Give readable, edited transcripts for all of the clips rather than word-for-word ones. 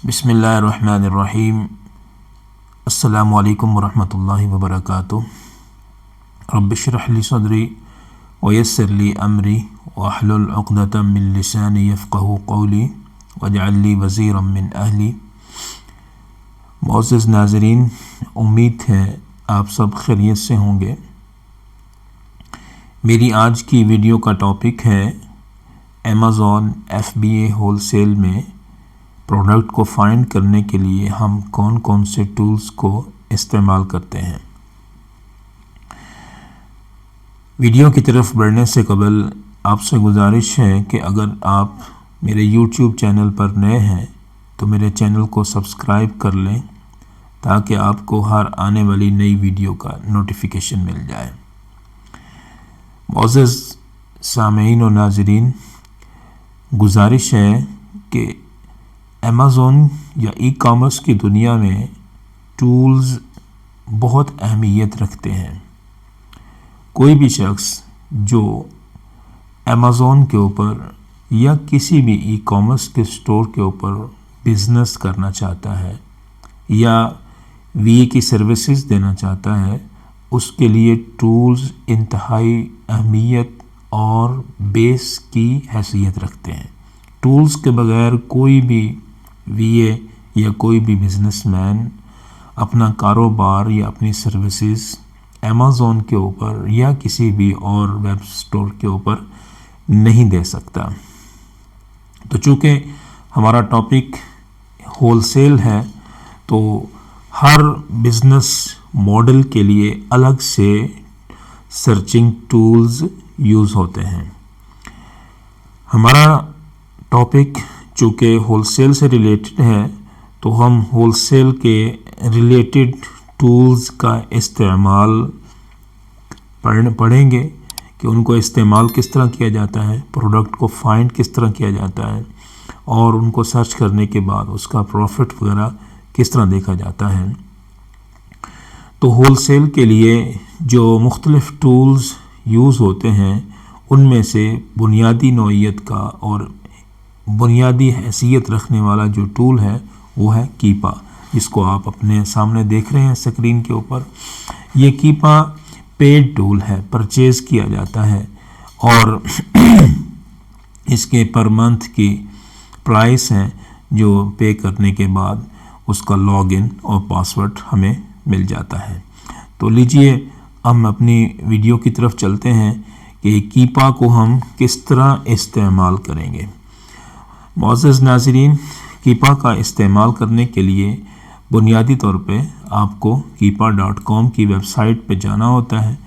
बिस्मिल्लाहिर्रहमानिर्रहीम। अस्सलामु अलैकुम वरहमतुल्लाहि वबरकातुहू। रब्बिश्रह ली सदरी वयस्सिर ली अमरी वहलुल उक़दतम मिन लिसानी यफ़क़हू क़ौली वजअल ली वज़ीरम मिन अहली। मोअज़्ज़ज़ नाज़रीन, उम्मीद है आप सब खैरियत से होंगे। मेरी आज की वीडियो का टॉपिक है अमेज़ॉन FBA होलसेल में प्रोडक्ट को फाइंड करने के लिए हम कौन कौन से टूल्स को इस्तेमाल करते हैं। वीडियो की तरफ बढ़ने से कबल आपसे गुजारिश है कि अगर आप मेरे YouTube चैनल पर नए हैं तो मेरे चैनल को सब्सक्राइब कर लें ताकि आपको हर आने वाली नई वीडियो का नोटिफिकेशन मिल जाए। मोअज़्ज़ज़ सामीईन और नाज़रीन, गुजारिश है कि अमेज़ॉन या ई-कॉमर्स की दुनिया में टूल्स बहुत अहमियत रखते हैं। कोई भी शख्स जो अमेज़ॉन के ऊपर या किसी भी ई-कॉमर्स के स्टोर के ऊपर बिज़नेस करना चाहता है या VA की सर्विसेज देना चाहता है, उसके लिए टूल्स इंतहाई अहमियत और बेस की हैसियत रखते हैं। टूल्स के बगैर कोई भी VA या कोई भी बिज़नेसमैन अपना कारोबार या अपनी सर्विसेज अमेज़ॉन के ऊपर या किसी भी और वेब स्टोर के ऊपर नहीं दे सकता। तो चूँकि हमारा टॉपिक होलसेल है तो हर बिज़नेस मॉडल के लिए अलग से सर्चिंग टूल्स यूज़ होते हैं। हमारा टॉपिक चूँकि होलसेल से रिलेटेड है तो हम होलसेल के रिलेटेड टूल्स का इस्तेमाल पढ़ेंगे कि उनको इस्तेमाल किस तरह किया जाता है, प्रोडक्ट को फाइंड किस तरह किया जाता है और उनको सर्च करने के बाद उसका प्रॉफिट वगैरह किस तरह देखा जाता है। तो होलसेल के लिए जो मुख्तलिफ़ टूल्स यूज़ होते हैं उनमें से बुनियादी नौइयत का और बुनियादी हैसियत रखने वाला जो टूल है वो है कीपा, जिसको आप अपने सामने देख रहे हैं स्क्रीन के ऊपर। ये कीपा पेड टूल है, परचेज़ किया जाता है और इसके पर मंथ की प्राइस है जो पे करने के बाद उसका लॉगिन और पासवर्ड हमें मिल जाता है। तो लीजिए हम अपनी वीडियो की तरफ चलते हैं कि कीपा को हम किस तरह इस्तेमाल करेंगे। मोअज़्ज़ज़ नाज़रीन, कीपा का इस्तेमाल करने के लिए बुनियादी तौर पे आपको keepa.com की वेबसाइट पे जाना होता है।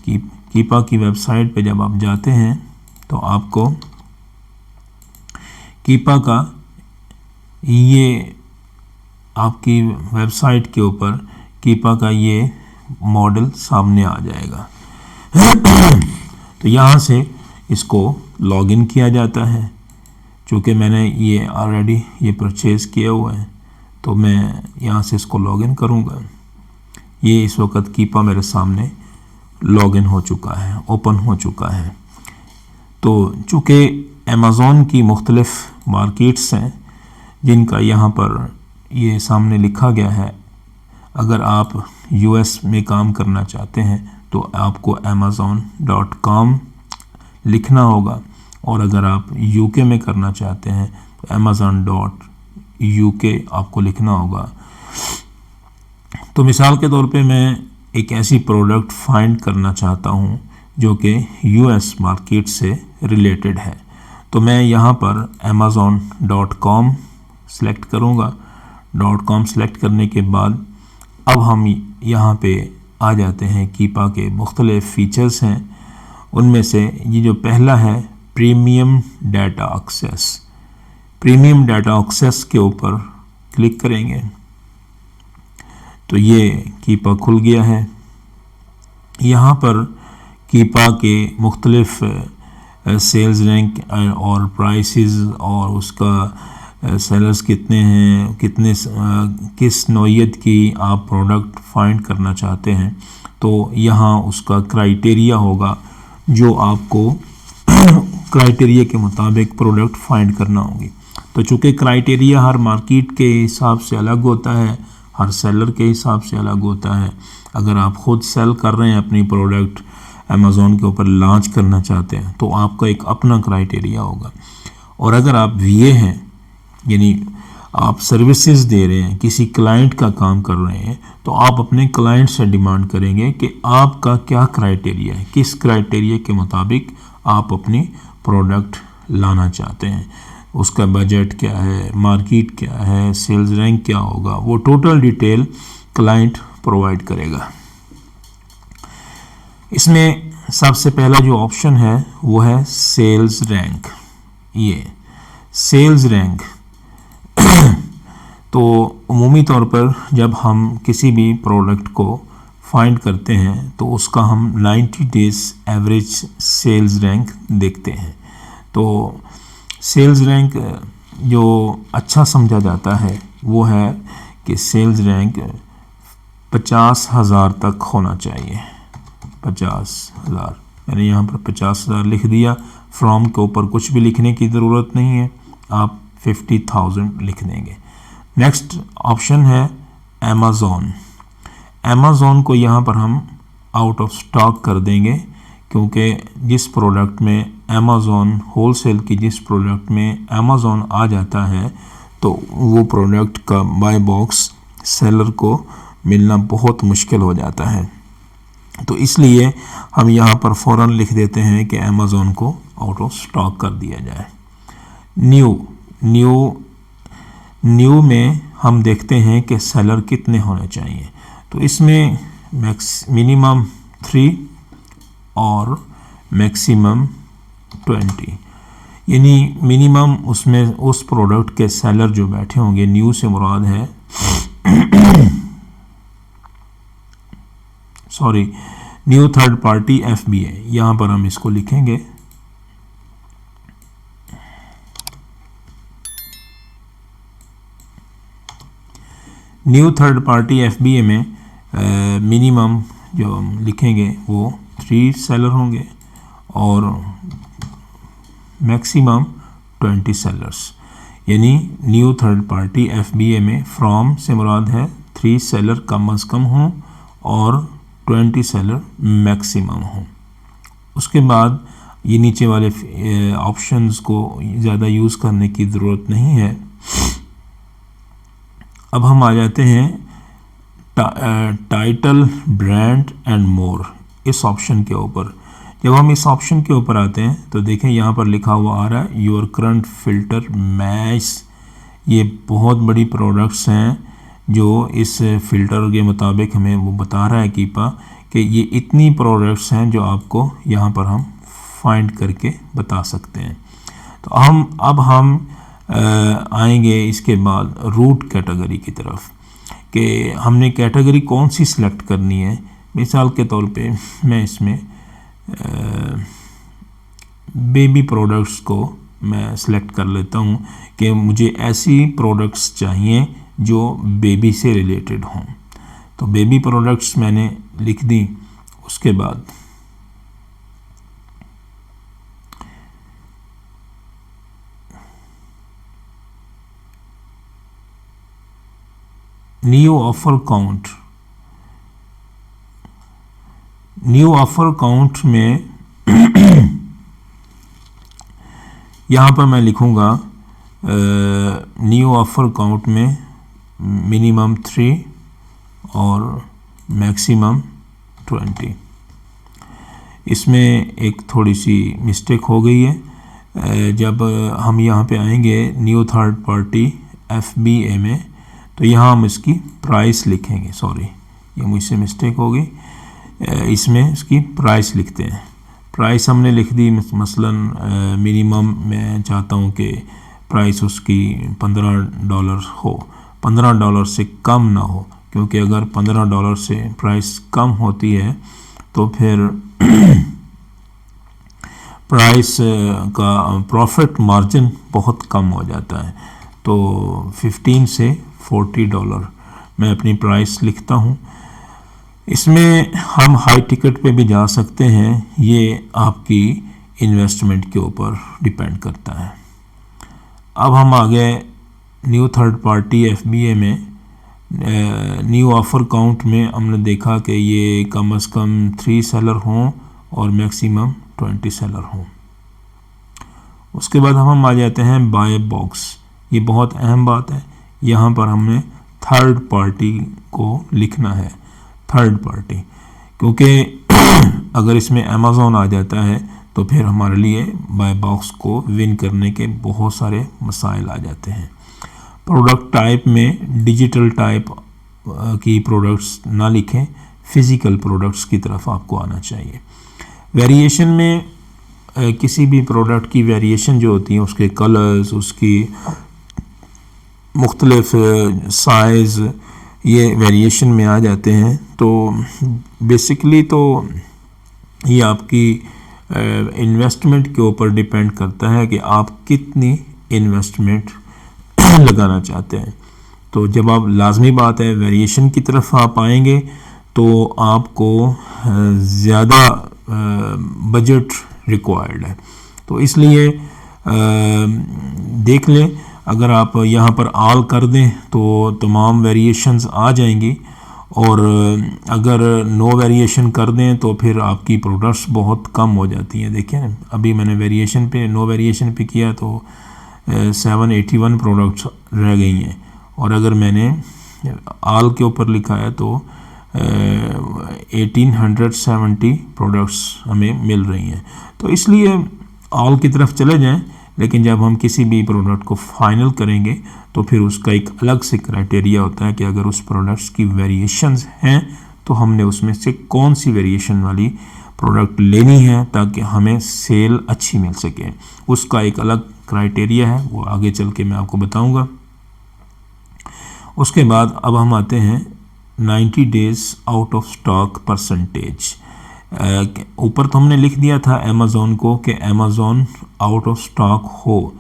कीपा की वेबसाइट पे जब आप जाते हैं तो आपको कीपा का ये आपकी वेबसाइट के ऊपर कीपा का ये मॉडल सामने आ जाएगा। तो यहाँ से इसको लॉगिन किया जाता है। चूँकि मैंने ये ऑलरेडी ये परचेज़ किया हुआ है तो मैं यहाँ से इसको लॉगिन करूँगा। ये इस वक्त कीपा मेरे सामने लॉगिन हो चुका है, ओपन हो चुका है। तो चूँकि अमेज़ॉन की मुख्तलिफ़ मार्केट्स हैं जिनका यहाँ पर ये सामने लिखा गया है। अगर आप US में काम करना चाहते हैं तो आपको amazon.com लिखना होगा और अगर आप UK में करना चाहते हैं तो amazon.UK आपको लिखना होगा। तो मिसाल के तौर पे मैं एक ऐसी प्रोडक्ट फाइंड करना चाहता हूँ जो कि US मार्केट से रिलेटेड है, तो मैं यहाँ पर amazon.com सेलेक्ट करूँगा। .com सेलेक्ट करने के बाद अब हम यहाँ पे आ जाते हैं। कीपा के मुख्तलिफ़ फ़ीचर्स हैं, उनमें से ये जो पहला है premium data access. Premium data access के ऊपर क्लिक करेंगे तो ये कीपा खुल गया है। यहाँ पर कीपा के मुख्तलिफ़ सेल्स रैंक और प्राइसेस और उसका सेलर्स कितने हैं, किस नौइयत की आप प्रोडक्ट फाइंड करना चाहते हैं, तो यहाँ उसका क्राइटेरिया होगा जो आपको क्राइटेरिया के मुताबिक प्रोडक्ट फाइंड करना होगी। तो चूँकि क्राइटेरिया हर मार्केट के हिसाब से अलग होता है, हर सेलर के हिसाब से अलग होता है। अगर आप ख़ुद सेल कर रहे हैं अपनी प्रोडक्ट, अमेज़ॉन के ऊपर लॉन्च करना चाहते हैं, तो आपका एक अपना क्राइटेरिया होगा। और अगर आप वीए हैं, यानी आप सर्विसेज दे रहे हैं, किसी क्लाइंट का काम कर रहे हैं, तो आप अपने क्लाइंट से डिमांड करेंगे कि आपका क्या क्राइटेरिया है, किस क्राइटेरिया के मुताबिक आप अपनी प्रोडक्ट लाना चाहते हैं, उसका बजट क्या है, मार्केट क्या है, सेल्स रैंक क्या होगा, वो टोटल डिटेल क्लाइंट प्रोवाइड करेगा। इसमें सबसे पहला जो ऑप्शन है वो है सेल्स रैंक। ये सेल्स रैंक तो उमूमी तौर पर जब हम किसी भी प्रोडक्ट को फाइंड करते हैं तो उसका हम 90 डेज एवरेज सेल्स रैंक देखते हैं। तो सेल्स रैंक जो अच्छा समझा जाता है वो है कि सेल्स रैंक 50,000 तक होना चाहिए। 50,000, मैंने यहाँ पर 50,000 लिख दिया। फ्रॉम के ऊपर कुछ भी लिखने की ज़रूरत नहीं है, आप 50,000 लिख देंगे। नेक्स्ट ऑप्शन है अमेज़ॉन। अमेज़ॉन को यहाँ पर हम आउट ऑफ स्टॉक कर देंगे, क्योंकि जिस प्रोडक्ट में अमेज़ॉन होलसेल की जिस प्रोडक्ट में अमेज़ॉन आ जाता है तो वो प्रोडक्ट का बाय बॉक्स सेलर को मिलना बहुत मुश्किल हो जाता है। तो इसलिए हम यहाँ पर फ़ौरन लिख देते हैं कि अमेज़ॉन को आउट ऑफ स्टॉक कर दिया जाए। न्यू में हम देखते हैं कि सेलर कितने होने चाहिए। तो इसमें मिनिमम 3 और मैक्सिमम 20, यानी मिनिमम उसमें उस प्रोडक्ट के सेलर जो बैठे होंगे, न्यू से मुराद है न्यू थर्ड पार्टी FBA, यहाँ पर हम इसको लिखेंगे। न्यू थर्ड पार्टी FBA में मिनिमम जो हम लिखेंगे वो 3 सेलर होंगे और मैक्सिमम 20 सेलर्स, यानी न्यू थर्ड पार्टी FBA में फ्रॉम से मुराद है 3 सेलर कम अज़ कम हों और 20 सेलर मैक्सिमम हों। उसके बाद ये नीचे वाले ऑप्शंस को ज़्यादा यूज़ करने की ज़रूरत नहीं है। अब हम आ जाते हैं टाइटल, ब्रांड एंड मोर, इस ऑप्शन के ऊपर। जब हम इस ऑप्शन के ऊपर आते हैं तो देखें यहाँ पर लिखा हुआ आ रहा है योर करंट फिल्टर मैच। ये बहुत बड़ी प्रोडक्ट्स हैं जो इस फ़िल्टर के मुताबिक हमें वो बता रहा है कीपा कि ये इतनी प्रोडक्ट्स हैं जो आपको यहाँ पर हम फाइंड करके बता सकते हैं। तो अब हम आएंगे इसके बाद रूट कैटेगरी की तरफ कि हमने कैटेगरी कौन सी सिलेक्ट करनी है। मिसाल के तौर पे मैं इसमें बेबी प्रोडक्ट्स को मैं सिलेक्ट कर लेता हूँ कि मुझे ऐसी प्रोडक्ट्स चाहिए जो बेबी से रिलेटेड हों। तो बेबी प्रोडक्ट्स मैंने लिख दी। उसके बाद न्यू ऑफर काउंट में यहाँ पर मैं लिखूँगा न्यू ऑफर काउंट में मिनिमम 3 और मैक्सिमम 20। इसमें एक थोड़ी सी मिस्टेक हो गई है। जब हम यहाँ पे आएंगे न्यू थर्ड पार्टी FBA में तो यहाँ हम इसकी प्राइस लिखेंगे। सॉरी, ये मुझसे मिस्टेक हो गई। इसमें इसकी प्राइस लिखते हैं। प्राइस हमने लिख दी, मसलन मिनिमम मैं चाहता हूँ कि प्राइस उसकी $15 हो, $15 से कम ना हो, क्योंकि अगर $15 से प्राइस कम होती है तो फिर प्राइस का प्रॉफिट मार्जिन बहुत कम हो जाता है। तो 15 से $40 मैं अपनी प्राइस लिखता हूँ। इसमें हम हाई टिकट पे भी जा सकते हैं, ये आपकी इन्वेस्टमेंट के ऊपर डिपेंड करता है। अब हम आ गए न्यू थर्ड पार्टी FBA में। न्यू ऑफ़र काउंट में हमने देखा कि ये कम से कम 3 सेलर हों और मैक्सिमम 20 सेलर हों। उसके बाद हम आ जाते हैं बाय बॉक्स। ये बहुत अहम बात है, यहाँ पर हमने थर्ड पार्टी को लिखना है, थर्ड पार्टी, क्योंकि अगर इसमें अमेज़ॉन आ जाता है तो फिर हमारे लिए बाय बॉक्स को विन करने के बहुत सारे मसाइल आ जाते हैं। प्रोडक्ट टाइप में डिजिटल टाइप की प्रोडक्ट्स ना लिखें, फिज़िकल प्रोडक्ट्स की तरफ आपको आना चाहिए। वेरिएशन में किसी भी प्रोडक्ट की वेरिएशन जो होती है, उसके कलर्स, उसकी मुख्तलिफ साइज़, ये वेरिएशन में आ जाते हैं। तो बेसिकली तो ये आपकी इन्वेस्टमेंट के ऊपर डिपेंड करता है कि आप कितनी इन्वेस्टमेंट लगाना चाहते हैं। तो जब आप, लाजमी बात है, वेरिएशन की तरफ आप आएंगे तो आपको ज़्यादा बजट रिक्वायर्ड है। तो इसलिए देख लें, अगर आप यहाँ पर ऑल कर दें तो तमाम वेरिएशंस आ जाएंगी, और अगर नो वेरिएशन कर दें तो फिर आपकी प्रोडक्ट्स बहुत कम हो जाती हैं। देखिए ना, अभी मैंने वेरिएशन पे, नो वेरिएशन पे किया तो 781 प्रोडक्ट्स रह गई हैं, और अगर मैंने ऑल के ऊपर लिखा है तो 1870 प्रोडक्ट्स हमें मिल रही हैं। तो इसलिए ऑल की तरफ चले जाएं, लेकिन जब हम किसी भी प्रोडक्ट को फाइनल करेंगे तो फिर उसका एक अलग से क्राइटेरिया होता है कि अगर उस प्रोडक्ट्स की वेरिएशंस हैं तो हमने उसमें से कौन सी वेरिएशन वाली प्रोडक्ट लेनी है ताकि हमें सेल अच्छी मिल सके। उसका एक अलग क्राइटेरिया है, वो आगे चल के मैं आपको बताऊंगा। उसके बाद अब हम आते हैं 90 days out of stock percentage. ऊपर तो हमने लिख दिया था अमेज़ॉन को कि अमेज़ॉन आउट ऑफ स्टॉक हो,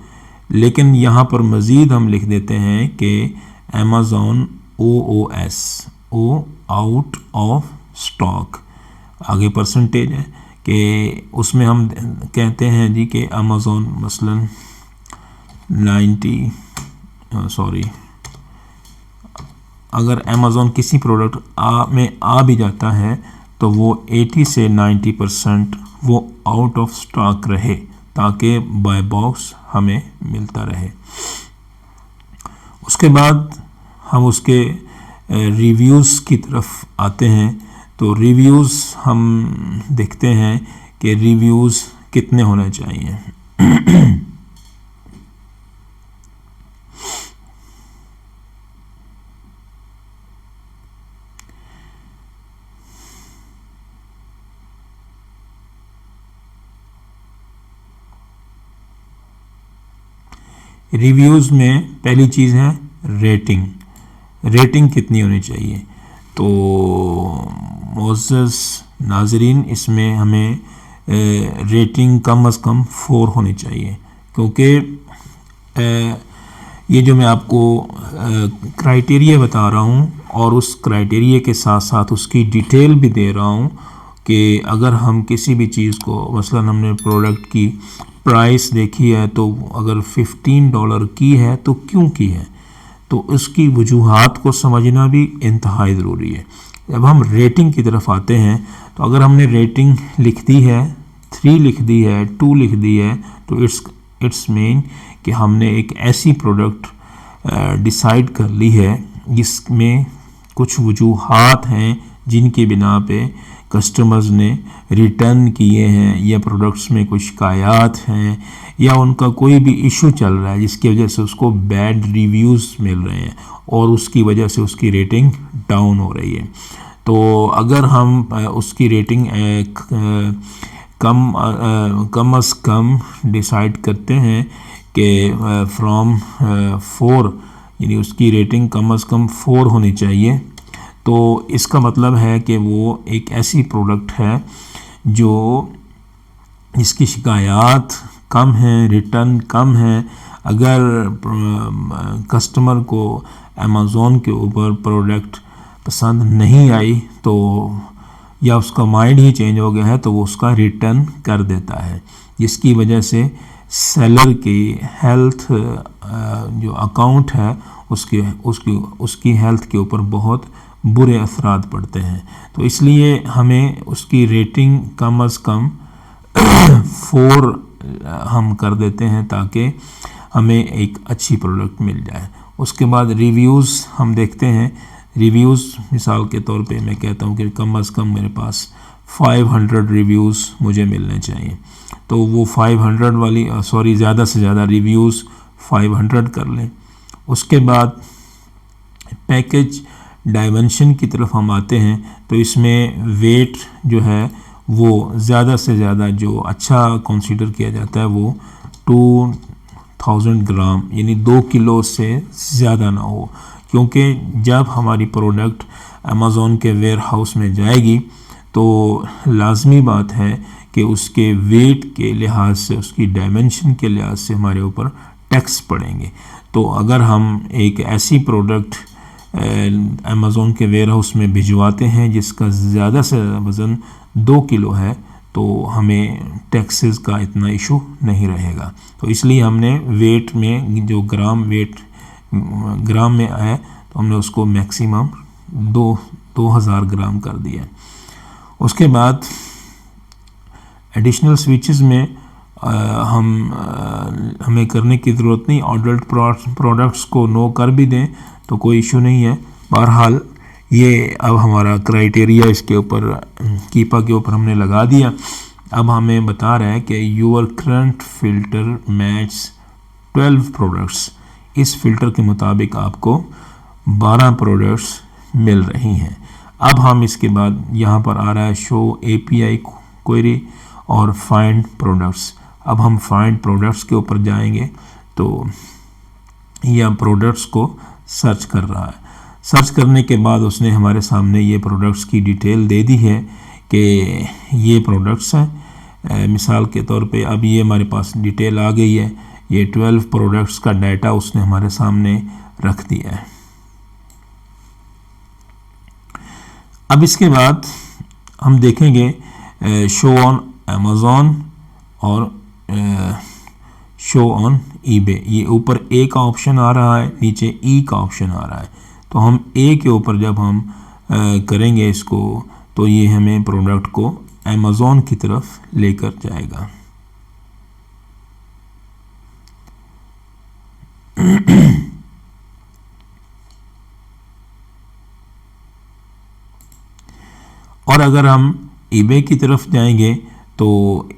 लेकिन यहाँ पर मज़ीद हम लिख देते हैं कि Amazon OOS, O out of stock, आगे परसेंटेज है कि उसमें हम कहते हैं जी कि अमेज़ॉन मसलन 90 अगर अमेज़ॉन किसी प्रोडक्ट में आ भी जाता है तो वो 80 से 90% वो आउट ऑफ स्टॉक रहे ताकि बाय बॉक्स हमें मिलता रहे। उसके बाद हम उसके रिव्यूज़ की तरफ आते हैं। तो रिव्यूज़ हम देखते हैं कि रिव्यूज़ कितने होने चाहिए। रिव्यूज़ में पहली चीज़ है रेटिंग। रेटिंग कितनी होनी चाहिए? तो मोअज़्ज़ज़ नाज़रीन, इसमें हमें रेटिंग कम अज़ कम 4 होनी चाहिए, क्योंकि ये जो मैं आपको क्राइटेरिया बता रहा हूँ और उस क्राइटेरिया के साथ साथ उसकी डिटेल भी दे रहा हूँ कि अगर हम किसी भी चीज़ को, मसलन हमने प्रोडक्ट की प्राइस देखी है तो अगर $15 की है तो क्यों की है, तो उसकी वजूहात को समझना भी इंतहाई ज़रूरी है। जब हम रेटिंग की तरफ आते हैं तो अगर हमने रेटिंग लिख दी है, 3 लिख दी है, 2 लिख दी है, तो इट्स मीन कि हमने एक ऐसी प्रोडक्ट डिसाइड कर ली है जिसमें कुछ वजूहात हैं जिनकी बिना पे कस्टमर्स ने रिटर्न किए हैं, या प्रोडक्ट्स में कुछ शिकायत हैं, या उनका कोई भी इशू चल रहा है जिसकी वजह से उसको बैड रिव्यूज़ मिल रहे हैं और उसकी वजह से उसकी रेटिंग डाउन हो रही है। तो अगर हम उसकी रेटिंग कम अज़ कम डिसाइड करते हैं कि फ्रॉम 4, यानी उसकी रेटिंग कम अज़ कम 4 होनी चाहिए, तो इसका मतलब है कि वो एक ऐसी प्रोडक्ट है जो इसकी शिकायत कम है, रिटर्न कम है। अगर कस्टमर को अमेज़ॉन के ऊपर प्रोडक्ट पसंद नहीं आई तो, या उसका माइंड ही चेंज हो गया है, तो वो उसका रिटर्न कर देता है, जिसकी वजह से सेलर की हेल्थ जो अकाउंट है उसकी हेल्थ के ऊपर बहुत बुरे असरात पड़ते हैं। तो इसलिए हमें उसकी रेटिंग कम अज़ कम 4 हम कर देते हैं ताकि हमें एक अच्छी प्रोडक्ट मिल जाए। उसके बाद रिव्यूज़ हम देखते हैं। रिव्यूज़ मिसाल के तौर पे मैं कहता हूँ कि कम अज़ कम मेरे पास 500 रिव्यूज़ मुझे मिलने चाहिए। तो वो 500 वाली ज़्यादा से ज़्यादा रिव्यूज़ 500 कर लें। उसके बाद पैकेज डायमेंशन की तरफ हम आते हैं। तो इसमें वेट जो है वो ज़्यादा से ज़्यादा जो अच्छा कंसीडर किया जाता है वो 2000 ग्राम यानी 2 किलो से ज़्यादा ना हो, क्योंकि जब हमारी प्रोडक्ट अमेज़ॉन के वेयर हाउस में जाएगी तो लाजमी बात है कि उसके वेट के लिहाज से, उसकी डायमेंशन के लिहाज से हमारे ऊपर टैक्स पड़ेंगे। तो अगर हम एक ऐसी प्रोडक्ट अमेज़ॉन के वेयर हाउस में भिजवाते हैं जिसका ज़्यादा से ज़्यादा वज़न 2 किलो है तो हमें टैक्सेस का इतना इशू नहीं रहेगा। तो इसलिए हमने वेट में जो ग्राम में आया तो हमने उसको मैक्सिमम 2000 ग्राम कर दिया। उसके बाद एडिशनल स्विचेस में हमें करने की ज़रूरत नहीं। ऑर्डर्ड प्रोडक्ट्स को नो कर भी दें तो कोई इशू नहीं है। बहरहाल ये अब हमारा क्राइटेरिया इसके ऊपर कीपा के ऊपर हमने लगा दिया। अब हमें बता रहा है कि your current filter match 12 products. इस फ़िल्टर के मुताबिक आपको 12 प्रोडक्ट्स मिल रही हैं। अब हम इसके बाद यहाँ पर आ रहा है शो API क्वेरी और फाइंड प्रोडक्ट्स। अब हम फाइंड प्रोडक्ट्स के ऊपर जाएंगे तो यह प्रोडक्ट्स को सर्च कर रहा है। सर्च करने के बाद उसने हमारे सामने ये प्रोडक्ट्स की डिटेल दे दी है कि ये प्रोडक्ट्स हैं। मिसाल के तौर पे अब ये हमारे पास डिटेल आ गई है। ये 12 प्रोडक्ट्स का डाटा उसने हमारे सामने रख दिया है। अब इसके बाद हम देखेंगे शो ऑन अमेज़ॉन और शो ऑन ईबे। ये ऊपर ए का ऑप्शन आ रहा है, नीचे ई का ऑप्शन आ रहा है। तो हम ए के ऊपर जब हम करेंगे इसको तो ये हमें प्रोडक्ट को अमेज़ॉन की तरफ लेकर जाएगा। और अगर हम ईबे की तरफ जाएंगे तो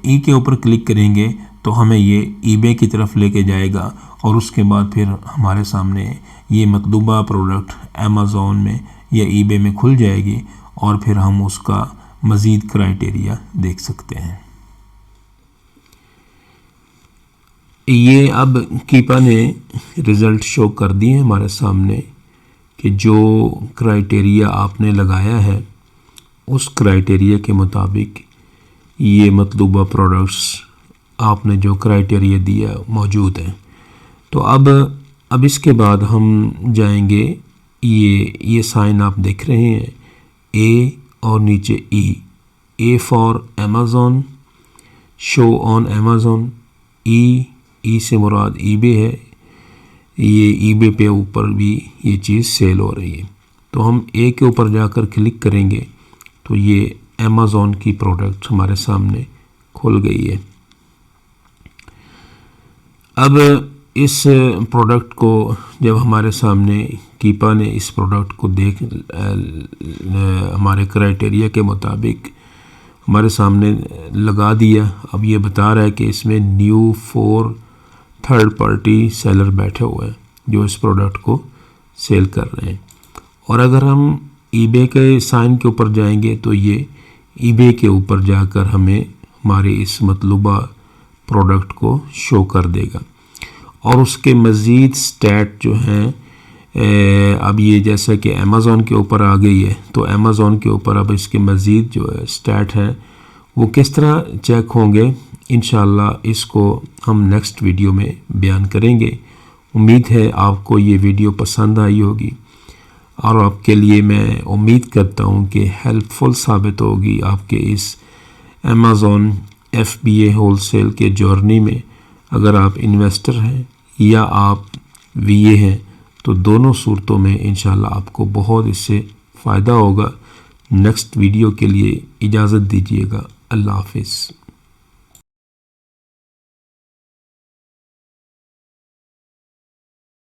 ई के ऊपर क्लिक करेंगे तो हमें ये ईबे की तरफ लेके जाएगा और उसके बाद फिर हमारे सामने ये मतलूबा प्रोडक्ट अमेज़ॉन में या ईबे में खुल जाएगी और फिर हम उसका मज़ीद क्राइटेरिया देख सकते हैं। ये अब कीपा ने रिज़ल्ट शो कर दिए हमारे सामने कि जो क्राइटेरिया आपने लगाया है उस क्राइटेरिया के मुताबिक ये मतलूबा प्रोडक्ट्स आपने जो क्राइटेरिया दिया मौजूद हैं। तो अब इसके बाद हम जाएंगे, ये साइन आप देख रहे हैं ए और नीचे E for Amazon, show on Amazon, E से मुराद ईबे है। ये ईबे पे ऊपर भी ये चीज़ सेल हो रही है। तो हम ए के ऊपर जाकर क्लिक करेंगे तो ये अमेज़ॉन की प्रोडक्ट हमारे सामने खुल गई है। अब इस प्रोडक्ट को जब हमारे सामने कीपा ने इस प्रोडक्ट को देख हमारे क्राइटेरिया के मुताबिक हमारे सामने लगा दिया, अब ये बता रहा है कि इसमें न्यू 4 थर्ड पार्टी सेलर बैठे हुए हैं जो इस प्रोडक्ट को सेल कर रहे हैं। और अगर हम ईबे के साइन के ऊपर जाएंगे तो ये ईबे के ऊपर जाकर हमें हमारे इस मतलूबा प्रोडक्ट को शो कर देगा। और उसके मज़ीद स्टैट जो हैं, अब ये जैसा कि अमेज़ॉन के ऊपर आ गई है तो अमेज़ॉन के ऊपर अब इसके मज़ीद जो है स्टैट हैं वो किस तरह चेक होंगे, इंशाल्लाह इसको हम नेक्स्ट वीडियो में बयान करेंगे। उम्मीद है आपको ये वीडियो पसंद आई होगी और आपके लिए मैं उम्मीद करता हूँ कि हेल्पफुल साबित होगी आपके इस अमेज़ॉन FBA होलसेल के जर्नी में। अगर आप इन्वेस्टर हैं या आप वीए हैं तो दोनों सूरतों में इंशाल्लाह आपको बहुत इससे फ़ायदा होगा। नेक्स्ट वीडियो के लिए इजाज़त दीजिएगा। अल्लाह हाफिज़।